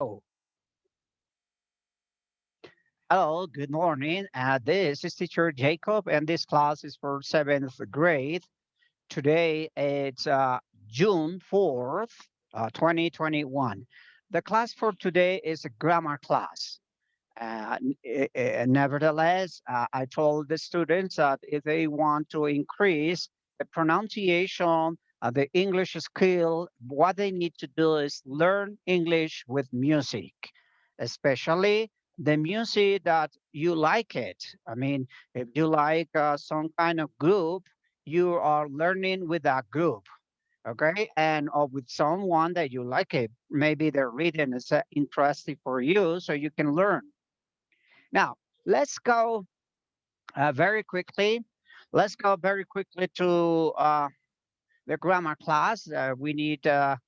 Oh, hello, good morning. This is teacher Jacob, and this class is for seventh grade. Today it's June 4th, 2021. The class for today is a grammar class. Nevertheless, I told the students that if they want to increase the pronunciation, the English skill, what they need to do is learn English with music, especially the music that you like it. I mean, if you like some kind of group, you are learning with that group, okay? And or with someone that you like it. Maybe the reading is interesting for you, so you can learn. Now, let's go very quickly. Let's go very quickly to the grammar class. We need to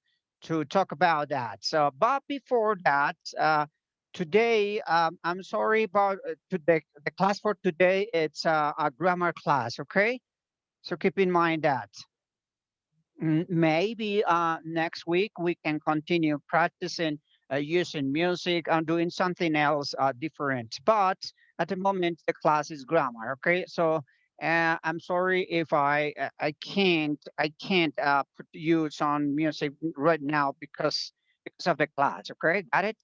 talk about that. So, but before that, today, I'm sorry about today. The class for today, it's a grammar class, okay? So keep in mind that. Maybe next week we can continue practicing using music and doing something else different. But at the moment, the class is grammar. Okay, so I'm sorry if I can't put use on music right now because of the class. Okay, got it.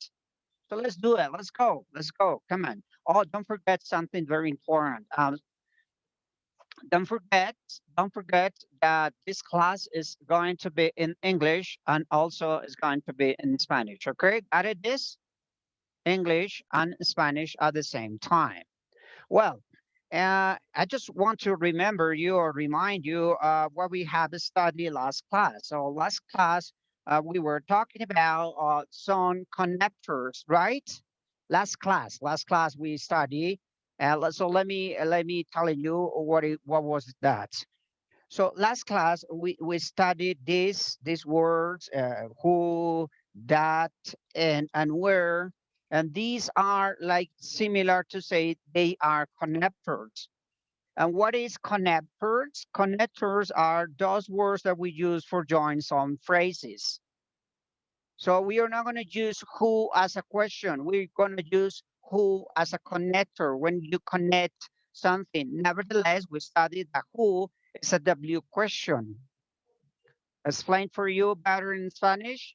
So let's do it. Let's go. Let's go. Come on. Oh, don't forget something very important. Don't forget, don't forget that this class is going to be in English and also is going to be in Spanish. Okay, got it? This English and Spanish at the same time. Well, I just want to remember you or remind you what we have studied last class. So last class we were talking about some connectors, right? Last class we studied. So let me tell you what was that. So last class we studied these words who, that, and where, and these are like similar to say they are connectors. And what is connectors? Connectors are those words that we use for join some phrases. So we are not going to use who as a question. We're going to use who as a connector when you connect something. Nevertheless, we studied that who is a W question. Explain for you better in Spanish.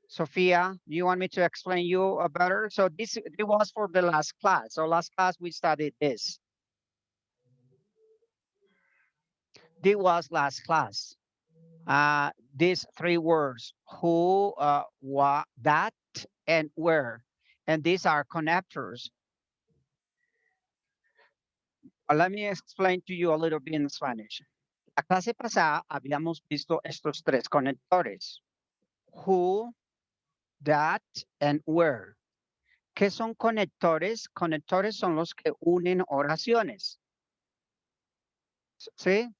Sophia, do you want me to explain you better? So this it was for the last class. So last class we studied this. This was last class. These three words, who, what, that, and where. And these are connectors. Let me explain to you a little bit in Spanish. La clase pasada habíamos visto estos tres conectores. Who, that, and where. ¿Qué son conectores? Conectores son los que unen oraciones. ¿Sí?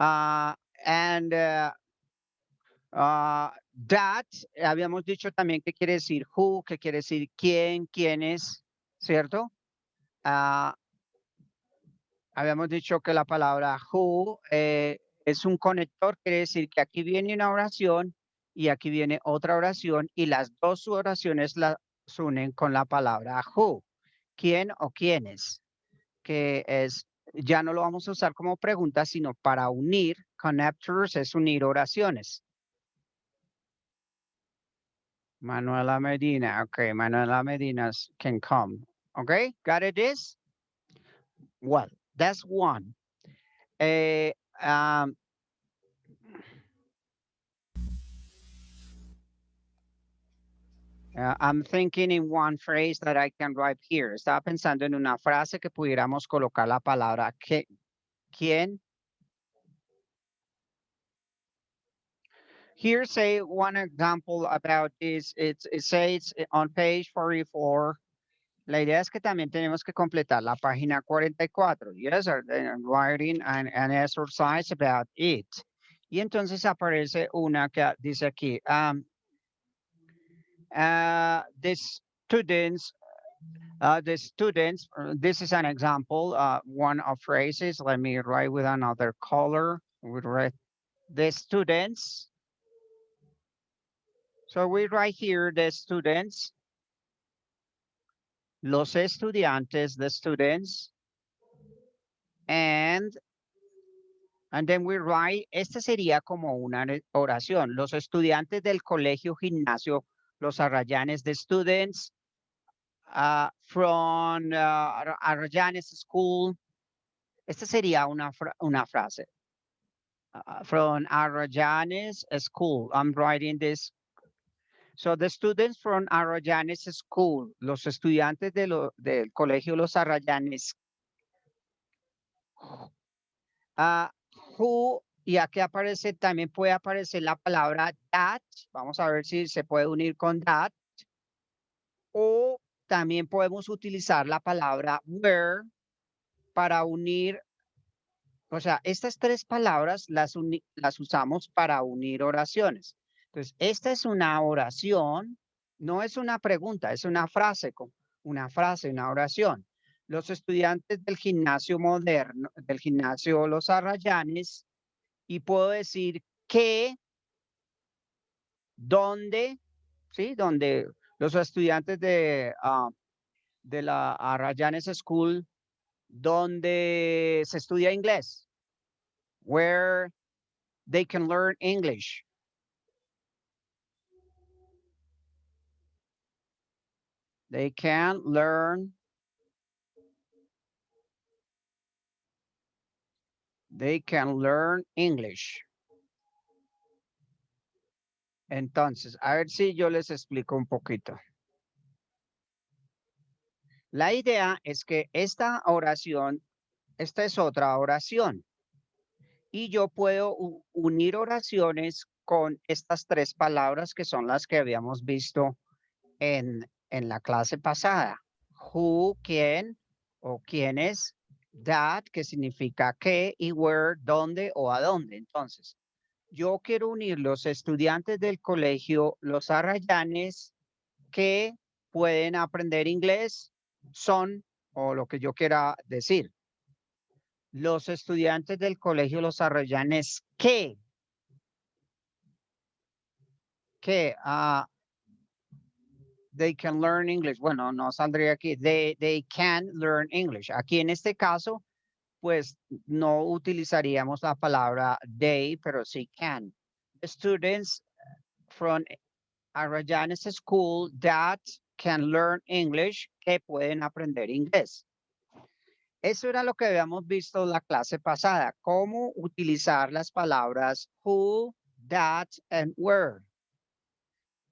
Uh, and that, habíamos dicho también que quiere decir who, que quiere decir quién, quiénes, ¿cierto? Ah, habíamos dicho que la palabra who es un conector, quiere decir que aquí viene una oración y aquí viene otra oración y las dos oraciones las unen con la palabra who, quién o quiénes, que es, ya no lo vamos a usar como pregunta, sino para unir. Connectors es unir oraciones. Manuela Medina, okay, Manuela Medina can come. Okay, got it this? Well, that's one. Uh, um, I'm thinking in one phrase that I can write here. Estaba pensando en una frase que pudiéramos colocar la palabra que, quién. Here's a one example about this. It says on page 44. La idea es que también tenemos que completar la página 44. Yes, writing an exercise about it. Y entonces aparece una que dice aquí, the students, this is an example, one of phrases. Let me write with another color. We write the students So we write here the students, los estudiantes, the students, and then we write, esta sería como una oración. Los estudiantes del colegio gimnasio Los Arrayanes, the students from Arrayanes School. Esta sería una frase. From Arrayanes School. I'm writing this. So the students from Arrayanes School, los estudiantes del colegio Los Arrayanes, who, y aquí aparece, también puede aparecer la palabra that, vamos a ver si se puede unir con that, o también podemos utilizar la palabra were para unir, o sea, estas tres palabras las usamos para unir oraciones. Entonces, esta es una oración, no es una pregunta, es una frase, una oración. Los estudiantes del gimnasio moderno, del gimnasio Los Arrayanes, y puedo decir que, donde, ¿sí? Donde los estudiantes de la Arrayanes School, donde se estudia inglés, where they can learn English. They can learn. They can learn English. Entonces, a ver si yo les explico un poquito. La idea es que esta oración, esta es otra oración. Y yo puedo unir oraciones con estas tres palabras que son las que habíamos visto en la clase pasada. Who, quién o quiénes, that, que significa qué, y where, dónde o a dónde. Entonces, yo quiero unir los estudiantes del colegio Los Arrayanes que pueden aprender inglés son, o lo que yo quiera decir, los estudiantes del colegio Los Arrayanes que they can learn English. Bueno, no saldría aquí. They can learn English. Aquí en este caso, pues no utilizaríamos la palabra they, pero sí can. The students from Arrayanes School that can learn English, que pueden aprender inglés. Eso era lo que habíamos visto en la clase pasada, cómo utilizar las palabras who, that, and where.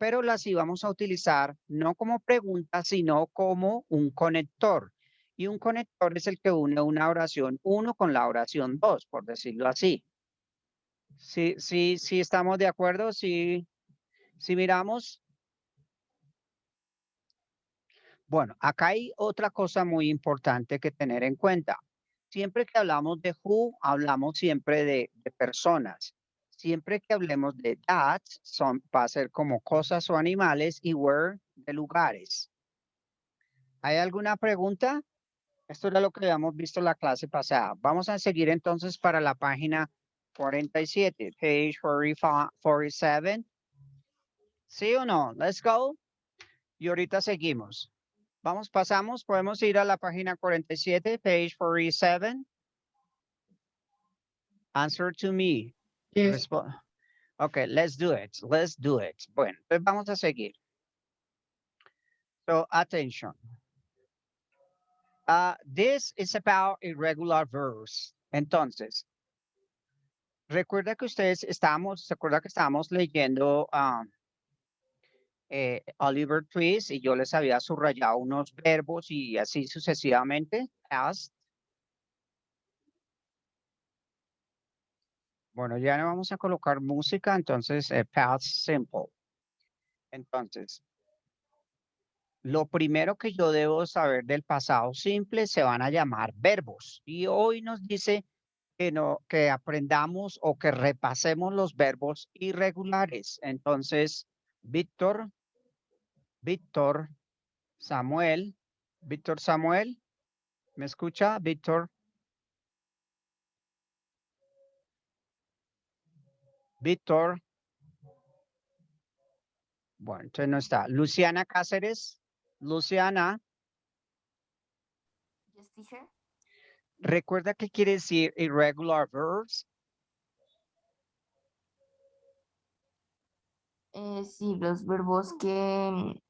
Pero las íbamos a utilizar no como pregunta, sino como un conector. Y un conector es el que une una oración 1 con la oración 2, por decirlo así. Sí, estamos de acuerdo, sí miramos. Bueno, acá hay otra cosa muy importante que tener en cuenta. Siempre que hablamos de who, hablamos siempre de personas. Siempre que hablemos de that, va a ser como cosas o animales y where de lugares. ¿Hay alguna pregunta? Esto era lo que habíamos visto en la clase pasada. Vamos a seguir entonces para la página 47, page 47. ¿Sí o no? Let's go. Y ahorita seguimos. Vamos, pasamos, podemos ir a la página 47, page 47. Answer to me. Yes. Okay, let's do it. Let's do it. Bueno, pues vamos a seguir. So, attention. This is about irregular verbs. Entonces, recuerda que se acuerda que estábamos leyendo Oliver Twist y yo les había subrayado unos verbos y así sucesivamente. Past. Bueno, ya no vamos a colocar música, entonces past simple. Entonces, lo primero que yo debo saber del pasado simple se van a llamar verbos. Y hoy nos dice que aprendamos o que repasemos los verbos irregulares. Entonces, Víctor, Samuel, ¿me escucha? Víctor, Bueno, entonces no está. Luciana Cáceres. Luciana, Yes, teacher. ¿recuerda qué quiere decir irregular verbs? Sí, los verbos que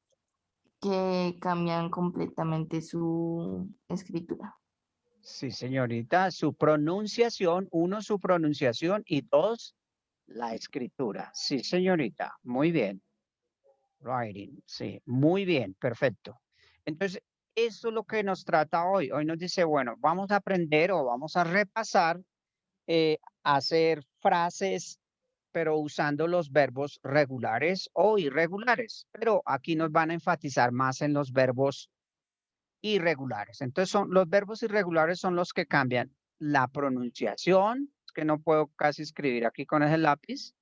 cambian completamente su escritura. Sí, señorita. Su pronunciación, uno, su pronunciación y dos, la escritura. Sí, señorita. Muy bien. Writing. Sí, muy bien. Perfecto. Entonces, eso es lo que nos trata hoy. Hoy nos dice, bueno, vamos a aprender o vamos a repasar, hacer frases, pero usando los verbos regulares o irregulares. Pero aquí nos van a enfatizar más en los verbos irregulares. Entonces, son los verbos irregulares son los que cambian la pronunciación, es que no puedo casi escribir aquí con ese lápiz.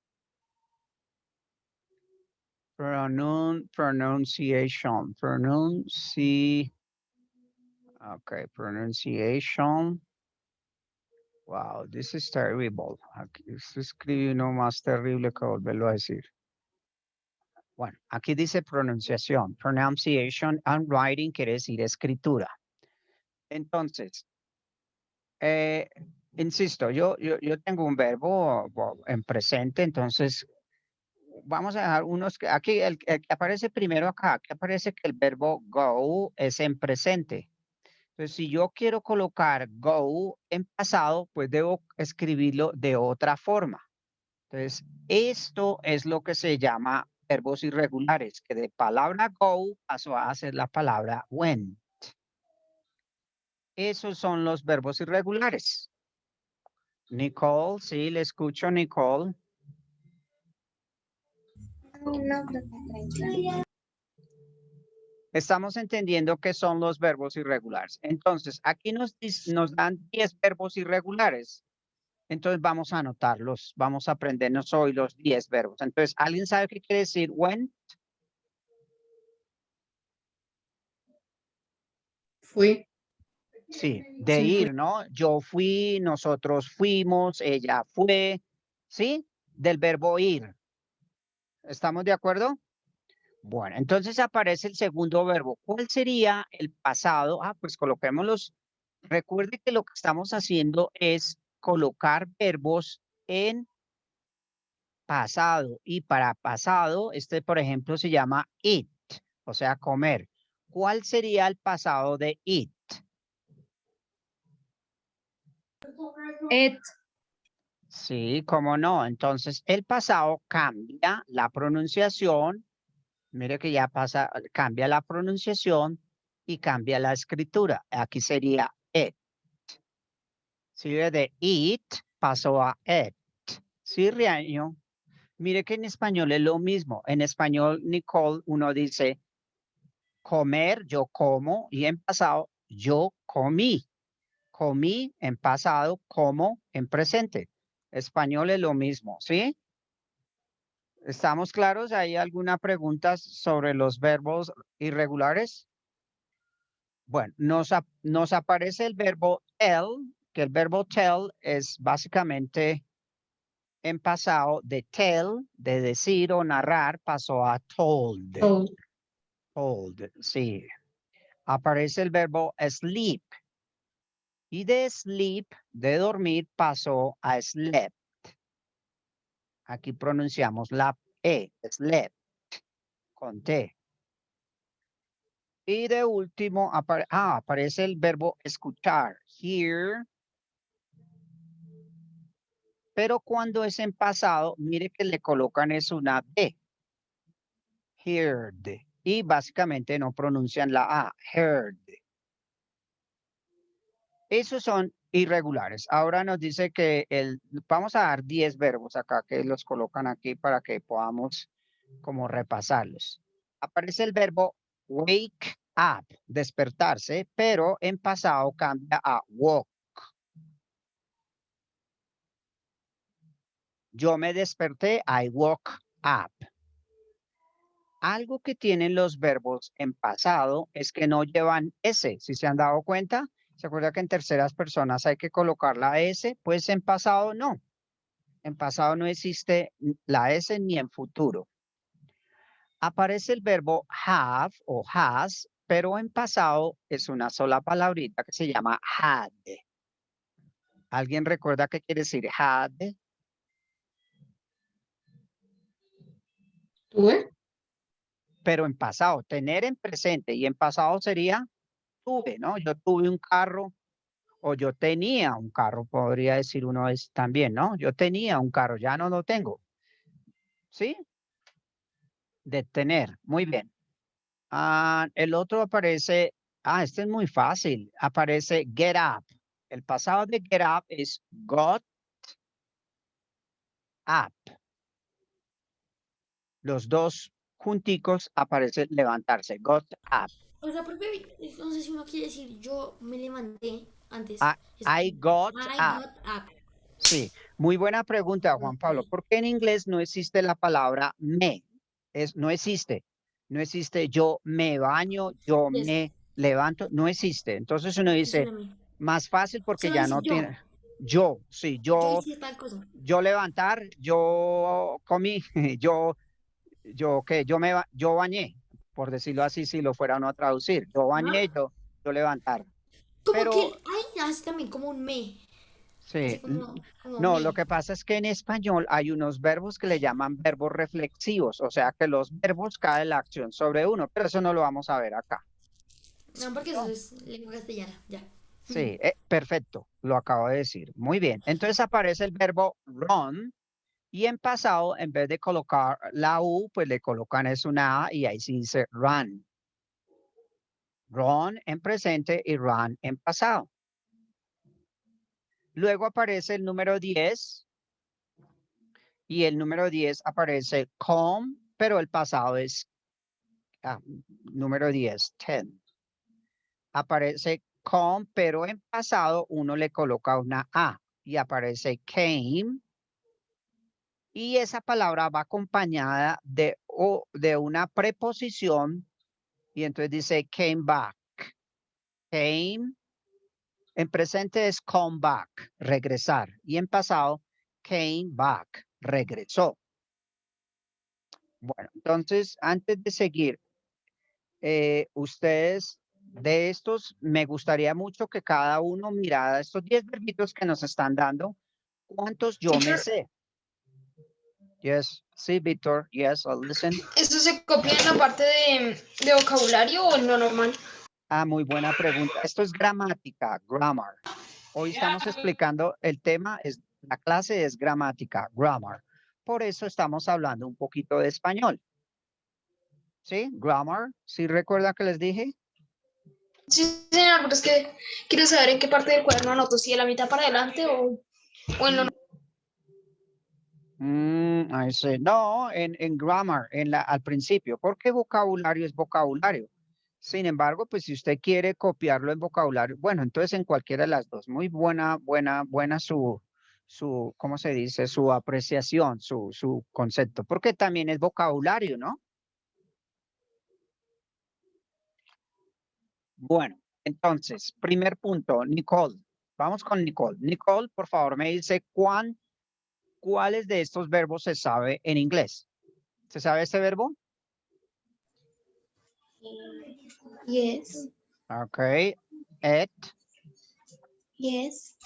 Pronunciation, okay, pronunciation. Wow, this is terrible. Aquí se escribe uno más terrible que volverlo a decir. Bueno, aquí dice pronunciación, pronunciation and writing quiere decir escritura. Entonces, eh, insisto, yo tengo un verbo en presente, entonces vamos a dejar unos que aquí, el que aparece primero acá, que aparece que el verbo go es en presente. Entonces, si yo quiero colocar go en pasado, pues debo escribirlo de otra forma. Entonces, esto es lo que se llama verbos irregulares, que de palabra go pasó a ser la palabra went. Esos son los verbos irregulares. Nicole, sí, le escucho, Nicole. Estamos entendiendo qué son los verbos irregulares. Entonces, aquí nos dan 10 verbos irregulares. Entonces, vamos a anotarlos. Vamos a aprendernos hoy los 10 verbos. Entonces, ¿alguien sabe qué quiere decir when? Fui. Sí, de Sí, fui. ir, ¿no? Yo fui, nosotros fuimos, ella fue, ¿sí? Del verbo ir. ¿Estamos de acuerdo? Bueno, entonces aparece el segundo verbo. ¿Cuál sería el pasado? Ah, pues coloquémoslos. Recuerde que lo que estamos haciendo es colocar verbos en pasado. Y para pasado, este, por ejemplo, se llama eat, o sea, comer. ¿Cuál sería el pasado de eat? Et. Sí, cómo no. Entonces, el pasado cambia la pronunciación. Mire que ya pasa, cambia la pronunciación y cambia la escritura. Aquí sería it. Si de eat pasó a it. Sí, Riaño. Mire que en español es lo mismo. En español, Nicole, uno dice comer, yo como, y en pasado, yo comí. Comí en pasado, como en presente. Español es lo mismo, ¿sí? ¿Estamos claros? ¿Hay alguna pregunta sobre los verbos irregulares? Bueno, nos aparece el verbo tell, que el verbo tell es básicamente en pasado de tell, de decir o narrar, pasó a told. Told. Told, sí. Aparece el verbo sleep. Y de sleep, de dormir, pasó a slept. Aquí pronunciamos la E, slept, con T. Y de último, aparece el verbo escuchar, hear. Pero cuando es en pasado, mire que le colocan es una D, heard. Y básicamente no pronuncian la A, heard. Esos son irregulares. Ahora nos dice que vamos a dar 10 verbos acá que los colocan aquí para que podamos como repasarlos. Aparece el verbo wake up, despertarse, pero en pasado cambia a woke. Yo me desperté, I woke up. Algo que tienen los verbos en pasado es que no llevan S. Si se han dado cuenta, ¿se acuerda que en terceras personas hay que colocar la S? Pues en pasado no. En pasado no existe la S ni en futuro. aparece el verbo have o has, pero en pasado es una sola palabrita que se llama had. ¿Alguien recuerda qué quiere decir had? ¿Tuve? Pero en pasado, tener en presente y en pasado sería tuve, ¿no? Yo tuve un carro o yo tenía un carro, podría decir uno es también, ¿no? Yo tenía un carro, ya no lo tengo. ¿Sí? De tener, muy bien. El otro aparece, este es muy fácil, aparece get up. El pasado de get up es got up. Los dos junticos aparece levantarse, got up. O sea, profe, no sé si uno quiere decir yo me levanté antes. Ah, I got I up. got up. Sí, muy buena pregunta, Juan Pablo. Ok. ¿Por qué en inglés no existe la palabra me? No existe. No existe yo me baño, yo Yes, me levanto, no existe. Entonces uno es dice, una me. más fácil porque Solo ya decir no yo. tiene. Yo, sí, Yo yo, hice tal cosa. yo levantar, yo comí, yo bañé, por decirlo así, si lo fuera uno a traducir. Yo bañé, Ajá. yo levantar. Como que Pero hay hace también como un me. sí, Así como no, lo me. que pasa es que en español hay unos verbos que le llaman verbos reflexivos, o sea que los verbos caen la acción sobre uno, pero eso no lo vamos a ver acá. No, porque eso ¿No? es lengua castellana. Ya. Sí, perfecto, lo acabo de decir. Muy bien. Entonces aparece el verbo run y en pasado, en vez de colocar la U, pues le colocan es una A y ahí sí dice run. Run en presente y run en pasado. Luego aparece el número 10 y el número 10 aparece come, pero el pasado es número 10, 10. Aparece come, pero en pasado uno le coloca una A y aparece came. Y esa palabra va acompañada de una preposición y entonces dice came back. Came, en presente es come back, regresar. Y en pasado, came back, regresó. Bueno, entonces, antes de seguir, ustedes de estos, me gustaría mucho que cada uno mirara estos 10 verbitos que nos están dando. ¿Cuántos yo me Teacher, sé? Yes, sí, Víctor. Yes, I'll listen. ¿eso se copia en la parte de vocabulario o en lo normal? Muy buena pregunta. Esto es gramática, grammar. Hoy estamos explicando el tema, la clase es gramática, grammar. Por eso estamos hablando un poquito de español. ¿Sí? Grammar. ¿Sí recuerda que les dije? Sí, señor, pero es que quiero saber en qué parte del cuaderno anoto, si de la mitad para adelante o en lo I see. No, en grammar, al principio, porque vocabulario es vocabulario. Sin embargo, pues si usted quiere copiarlo en vocabulario, bueno, entonces en cualquiera de las dos. Muy buena ¿cómo se dice? Su apreciación, su concepto, porque también es vocabulario, ¿no? Bueno, entonces, primer punto, Nicole. Vamos con Nicole. Nicole, por favor, me dice cuáles de estos verbos se sabe en inglés. ¿Se sabe este verbo? Yes, Ok. Ate, yes,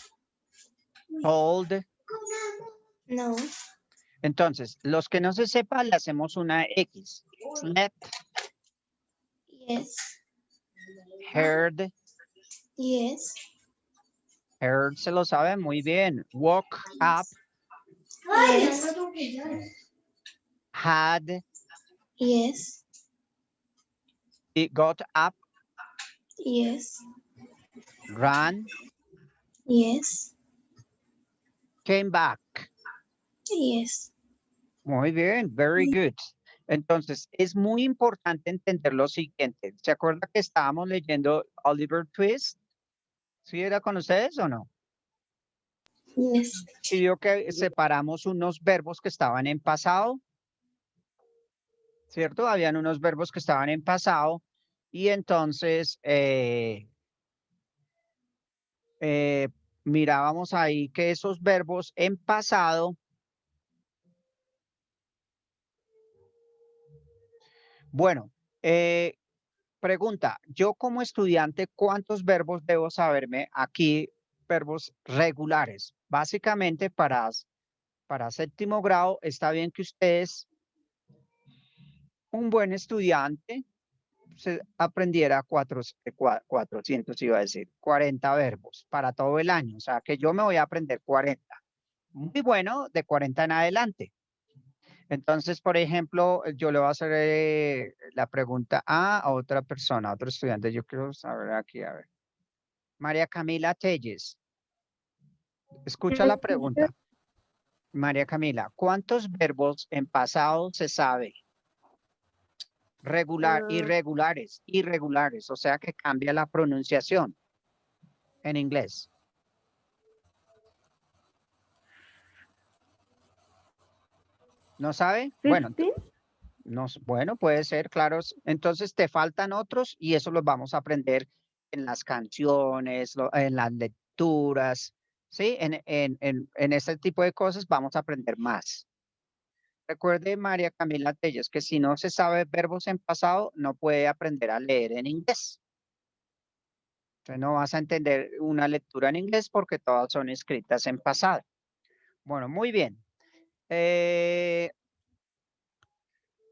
told. no, Entonces, los que no se sepan, le hacemos una X. Slept, yes, heard, yes, heard se lo sabe muy bien. Woke up, yes, had, yes, got up, yes, ran, yes, came back. yes, Muy bien, very good. Entonces, es muy importante entender lo siguiente. ¿Se acuerda que estábamos leyendo Oliver Twist? ¿Sí era con ustedes o no? yes, Y vio que separamos unos verbos que estaban en pasado, ¿cierto? Habían unos verbos que estaban en pasado y entonces mirábamos ahí que esos verbos en pasado Bueno, pregunta, yo como estudiante, ¿cuántos verbos debo saberme aquí? Verbos regulares. Básicamente para séptimo grado está bien que ustedes, un buen estudiante, se aprendiera 400, iba a decir, 40 verbos para todo el año. O sea, que yo me voy a aprender 40. Muy bueno, de 40 en adelante. Entonces, por ejemplo, yo le voy a hacer la pregunta a otra persona, a otro estudiante. Yo quiero saber aquí, a ver. María Camila Telles, escucha la pregunta. María Camila, ¿cuántos verbos en pasado se sabe? Regular, irregulares, irregulares, o sea que cambia la pronunciación en inglés. ¿No sabe? Bueno, 15. bueno, puede ser, claro. Entonces te faltan otros y eso los vamos a aprender en las canciones, en las lecturas, ¿sí? En ese tipo de cosas vamos a aprender más. Recuerde, María Camila Telles, que si no se sabe verbos en pasado, no puede aprender a leer en inglés. Entonces no vas a entender una lectura en inglés porque todas son escritas en pasado. Bueno, muy bien.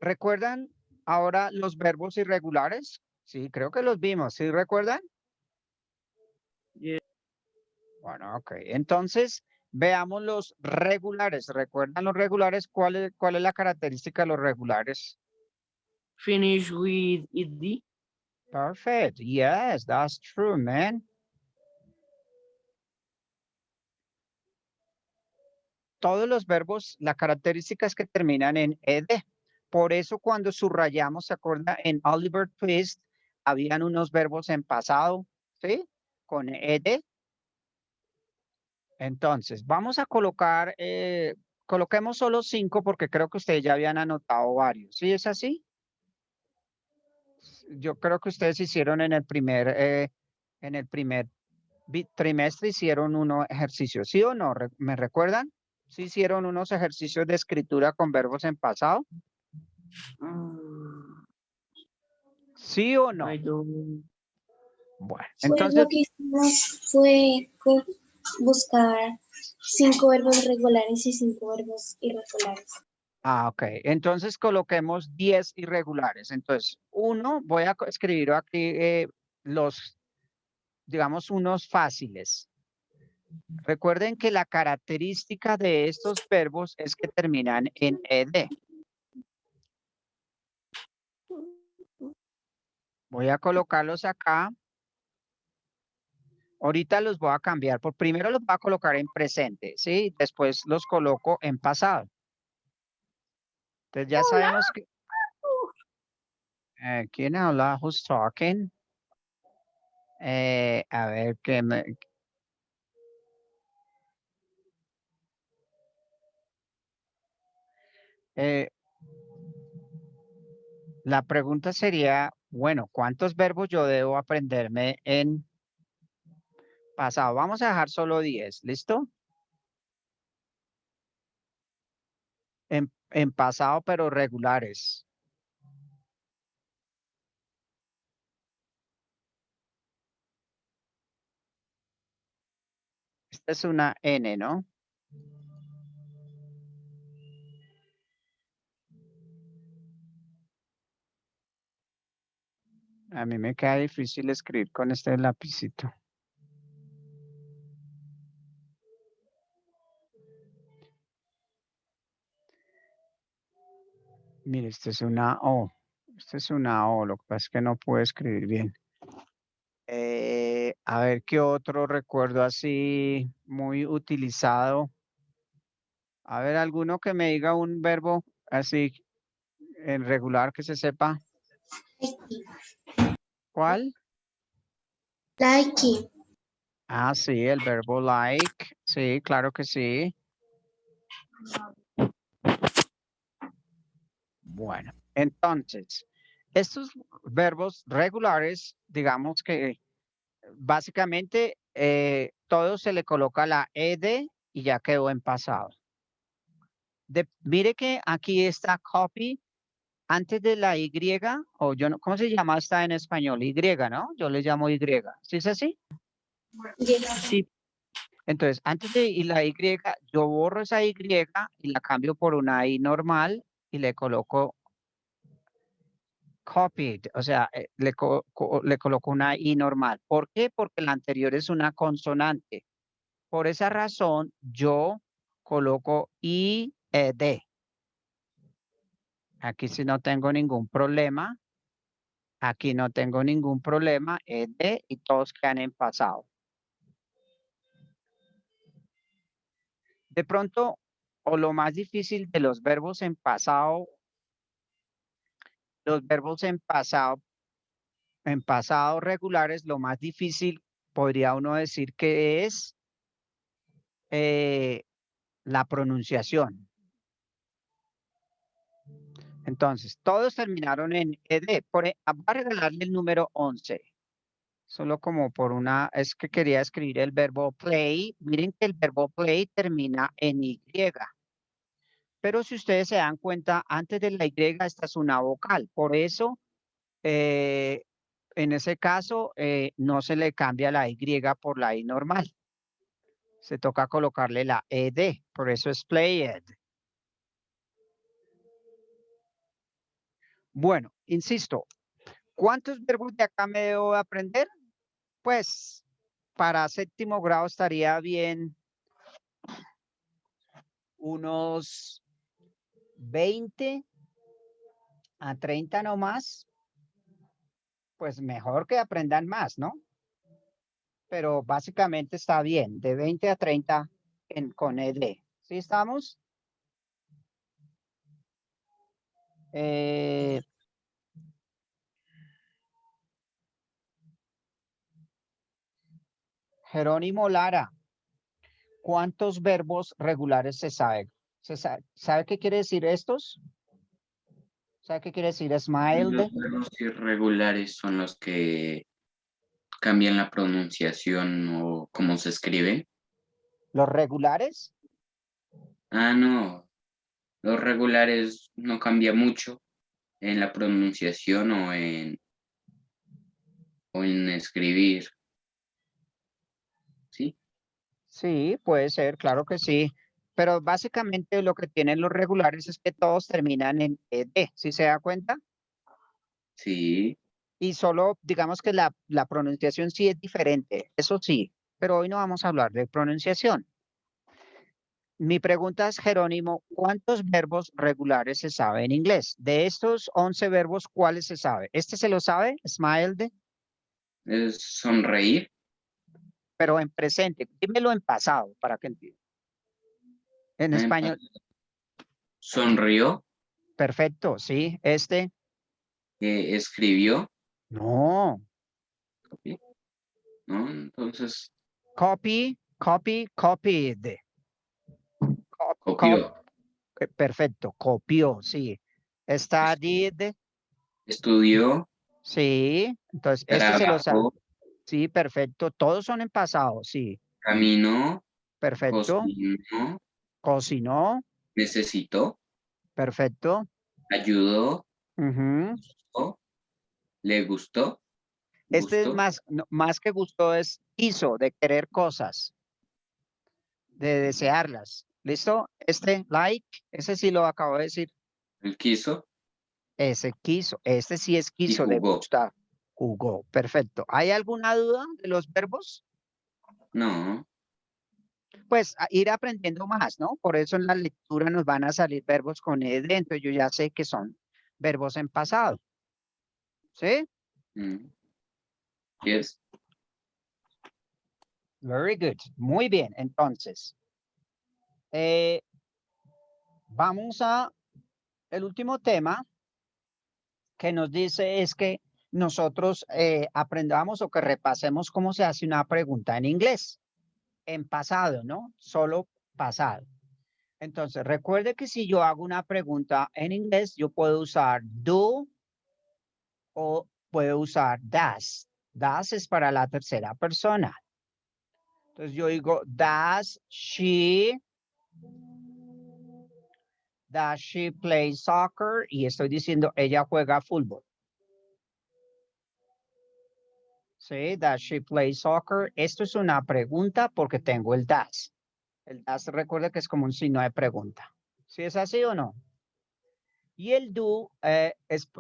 ¿Recuerdan ahora los verbos irregulares? Sí, creo que los vimos. ¿Sí recuerdan? Yes. Bueno, ok. Entonces, veamos los regulares. ¿Recuerdan los regulares? ¿Cuál es la característica de los regulares? Finish with ed. Perfect. Yes, that's true, man. Todos los verbos, la característica es que terminan en ed. Por eso cuando subrayamos, ¿se acuerda? En Oliver Twist, habían unos verbos en pasado, ¿sí? Con ed. Entonces, vamos a colocar, coloquemos solo 5 porque creo que ustedes ya habían anotado varios. ¿Sí es así? Yo creo que ustedes hicieron en el primer trimestre hicieron unos ejercicios. ¿Sí o no? ¿Me recuerdan? ¿Sí hicieron unos ejercicios de escritura con verbos en pasado? ¿Sí o no? I don't. Bueno, Pues entonces, lo que hicimos fue buscar 5 verbos regulares y 5 verbos irregulares. ok. Entonces coloquemos 10 irregulares. Entonces, voy a escribir aquí digamos, unos fáciles. Recuerden que la característica de estos verbos es que terminan en ed. Voy a colocarlos acá. Ahorita los voy a cambiar. Primero los voy a colocar en presente, ¿sí? Después los coloco en pasado. Entonces ya sabemos que... ¿quién habla? Who's talking? A ver, qué me... la pregunta sería, bueno, ¿cuántos verbos yo debo aprenderme en pasado? Vamos a dejar solo 10, ¿listo? En pasado, pero regulares. Esta es una N, ¿no? A mí me queda difícil escribir con este lapicito. Mire, esta es una O. Esta es una O, lo que pasa es que no puedo escribir bien. A ver qué otro recuerdo así muy utilizado. A ver, alguno que me diga un verbo así en regular que se sepa. ¿Cuál? Like. Ah, sí, el verbo like. Sí, claro que sí. Bueno, entonces, estos verbos regulares, digamos que básicamente todo se le coloca la ed y ya quedó en pasado. Mire que aquí está copy antes de la Y, o yo no, ¿cómo se llama esta en español? Y, ¿no? Yo le llamo Y. ¿Sí es así? Yes. Sí. Entonces, antes de la Y, yo borro esa Y y la cambio por una I normal y le coloco copied, o sea, le coloco una I normal. ¿Por qué? Porque la anterior es una consonante. Por esa razón, yo coloco IED. Aquí sí no tengo ningún problema. Aquí no tengo ningún problema. ED y todos quedan en pasado. De pronto, o lo más difícil de los verbos en pasado, en pasado regulares, lo más difícil podría uno decir que es la pronunciación. Entonces, todos terminaron en ED. Voy a regalarle el número 11. Solo como por una, es que quería escribir el verbo play. Miren que el verbo play termina en Y. Pero si ustedes se dan cuenta, antes de la Y esta es una vocal. Por eso, en ese caso, no se le cambia la Y por la I normal. Se toca colocarle la ED. Por eso es played. Bueno, insisto, ¿cuántos verbos de acá me debo aprender? Pues para séptimo grado estaría bien unos 20 a 30 nomás. Pues mejor que aprendan más, ¿no? Pero básicamente está bien, de 20 a 30 con ED. ¿Sí estamos? Jerónimo Lara, ¿cuántos verbos regulares se sabe? ¿Sabe qué quiere decir estos? ¿Sabe qué quiere decir smiled? Los verbos irregulares son los que cambian la pronunciación o cómo se escribe. ¿Los regulares? Ah, no. Los regulares no cambia mucho en la pronunciación o en escribir. ¿Sí? Sí, puede ser, claro que sí. Pero básicamente lo que tienen los regulares es que todos terminan en ED, ¿sí se da cuenta? Sí. Y solo digamos que la pronunciación sí es diferente, eso sí, pero hoy no vamos a hablar de pronunciación. Mi pregunta es, Jerónimo, ¿cuántos verbos regulares se sabe en inglés? De estos 11 verbos, ¿cuáles se sabe? ¿Este se lo sabe? Smiled, Es sonreír. pero en presente. Dímelo en pasado para que entienda. En español, Sonrió. perfecto, sí. Este, Escribió. no. ¿No? Entonces, Copied. copió. Perfecto, copió, sí. Studied, Estudió. sí. Entonces, este se lo sabe. Trabajó. Sí, perfecto. Todos son en pasado, sí. Caminó. Perfecto. Cocinó. Cocinó, Necesitó. perfecto. Ayudó. Ujú. Gustó, le gustó. Este es Gustó. más, más que gusto, es quiso, de querer cosas, de desearlas. ¿Listo? Este, like, ese sí lo acabo de decir. Él quiso Ese quiso, este sí es y quiso, de jugó. gustar. Jugó, perfecto. ¿Hay alguna duda de los verbos? No. Pues ir aprendiendo más, ¿no? Por eso en la lectura nos van a salir verbos con ed, entonces yo ya sé que son verbos en pasado. ¿Sí? Yes. Very good. Muy bien, entonces. Vamos a el último tema que nos dice es que nosotros aprendamos o que repasemos cómo se hace una pregunta en inglés. En pasado, ¿no? Solo pasado. Entonces, recuerde que si yo hago una pregunta en inglés, yo puedo usar do o puedo usar does. Does es para la tercera persona. Entonces yo digo, does she Does she play soccer? Y estoy diciendo, ella juega fútbol. Sí, does she play soccer? Esto es una pregunta porque tengo el does. El does, recuerda que es como un signo de pregunta. ¿Sí es así o no? Y el do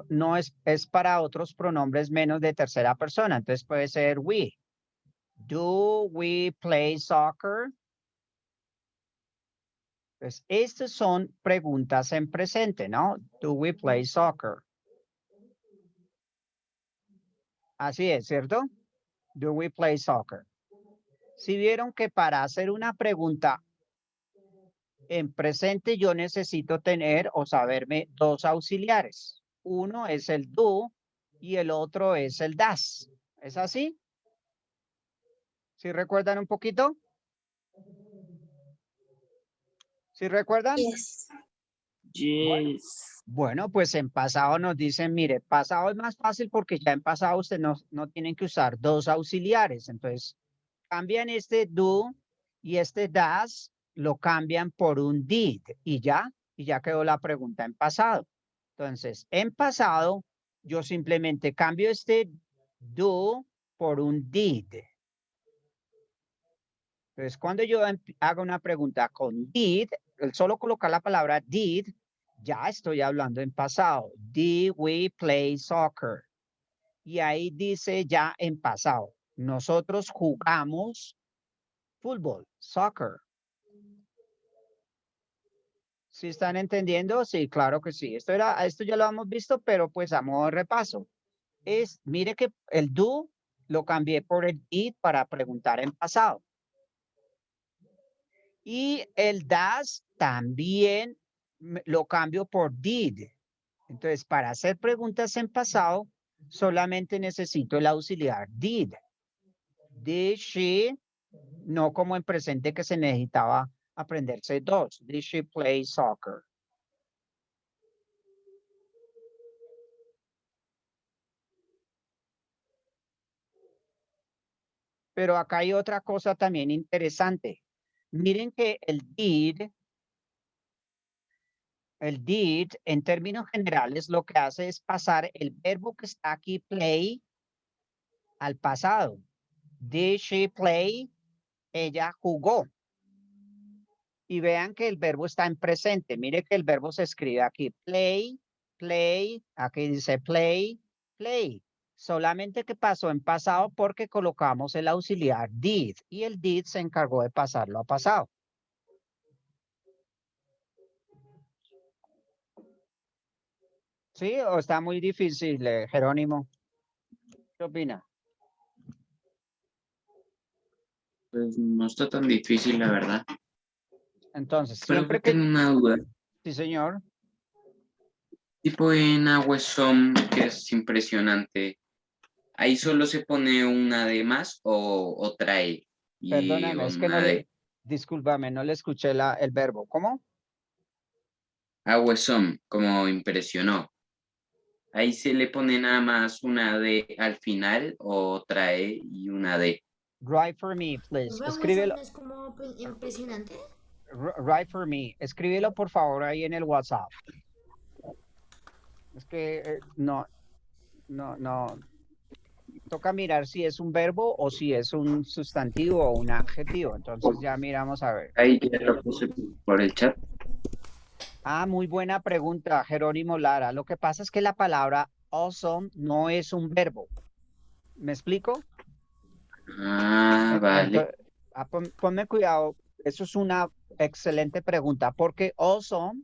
no es para otros pronombres menos de tercera persona. Entonces puede ser we. Do we play soccer? Pues estas son preguntas en presente, ¿no? Do we play soccer? Así es, ¿cierto? Do we play soccer? Si vieron que para hacer una pregunta en presente yo necesito tener o saberme dos auxiliares. Uno es el do y el otro es el does. ¿Es así? ¿Sí recuerdan un poquito? ¿Sí recuerdan? Yes. Yes. Bueno, pues en pasado nos dicen, mire, pasado es más fácil porque ya en pasado usted no tienen que usar dos auxiliares. Entonces, cambian este do y este does, lo cambian por un did y ya quedó la pregunta en pasado. Entonces, en pasado, yo simplemente cambio este do por un did. Entonces, cuando yo hago una pregunta con did, el solo colocar la palabra did, ya estoy hablando en pasado. Did we play soccer? Y ahí dice ya en pasado. Nosotros jugamos fútbol, soccer. ¿Sí están entendiendo? Sí, claro que sí. Esto ya lo hemos visto, pero pues a modo de repaso. Mire que el do lo cambié por el did para preguntar en pasado. Y el does también lo cambio por did. Entonces, para hacer preguntas en pasado, solamente necesito el auxiliar did. Did she, no como en presente que se necesitaba aprenderse dos. Did she play soccer? Pero acá hay otra cosa también interesante. Miren que el did en términos generales lo que hace es pasar el verbo que está aquí, play, al pasado. Did she play? Ella jugó. Y vean que el verbo está en presente. Mire que el verbo se escribe aquí, play, play, aquí dice play, play. Solamente que pasó en pasado porque colocamos el auxiliar did y el did se encargó de pasarlo a pasado. ¿Sí? ¿O está muy difícil, Jerónimo? ¿Qué opina? Pues no está tan difícil, la verdad. Entonces, Pero siempre tengo que... una duda. Sí, señor. Tipo en Awesome, que es impresionante. ¿Ahí solo se pone una de más o trae? Y Perdóname, es que no una le... de Discúlpame, no le escuché el verbo. ¿Cómo? Awesome, como impresionó. ¿Ahí se le pone nada más una de al final o trae y una de? Write for me, please. Vamos, Escríbelo. no es como pues, impresionante. Write for me. Escríbelo, por favor, ahí en el WhatsApp. Es que no. Toca mirar si es un verbo o si es un sustantivo o un adjetivo. Entonces ya miramos a ver. Ahí ya lo puse por el chat. Ah, muy buena pregunta, Jerónimo Lara. Lo que pasa es que la palabra awesome no es un verbo. ¿Me explico? Ah, vale. Ponme cuidado. Eso es una excelente pregunta porque awesome,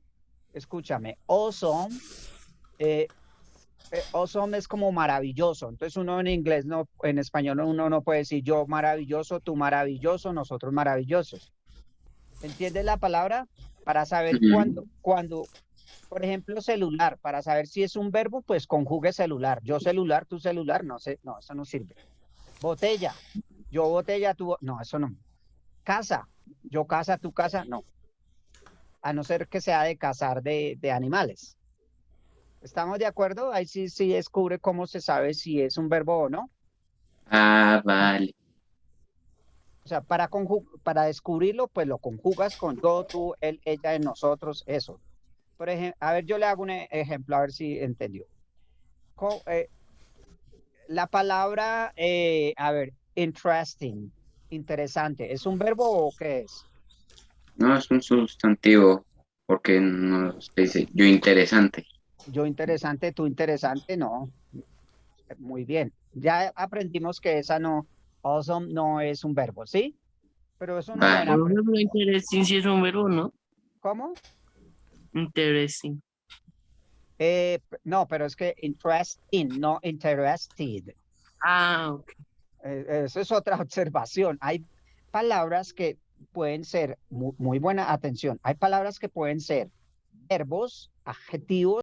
escúchame, awesome awesome es como maravilloso. Entonces uno en inglés, no, en español uno no puede decir yo maravilloso, tú maravilloso, nosotros maravillosos. ¿Entiendes la palabra? Para saber cuando, por ejemplo, celular, para saber si es un verbo, pues conjugue celular. Yo celular, tú celular, no sé, no, eso no sirve. Botella, yo botella, tú, no, eso no. Casa, yo casa, tú casa, no. A no ser que sea de cazar de animales. ¿Estamos de acuerdo? Ahí sí descubre cómo se sabe si es un verbo o no. Ah, vale. O sea, para descubrirlo, pues lo conjugas con yo, tú, él, ella, en nosotros, eso. Por ejemplo, a ver, yo le hago un ejemplo, a ver si entendió. La palabra, a ver, interesting, interesante, ¿es un verbo o qué es? No, es un sustantivo, porque no se dice yo interesante. Yo interesante, tú interesante, no. Muy bien. Ya aprendimos que esa no, awesome no es un verbo, ¿sí? Pero es una Vale. buena. Por ejemplo, interesting sí es un verbo, ¿no? ¿Cómo? Interesting. No, pero es que interesting, no interested. Ah, ok. Eso es otra observación. Hay palabras que pueden ser, muy buena atención, hay palabras que pueden ser verbos, adjetivos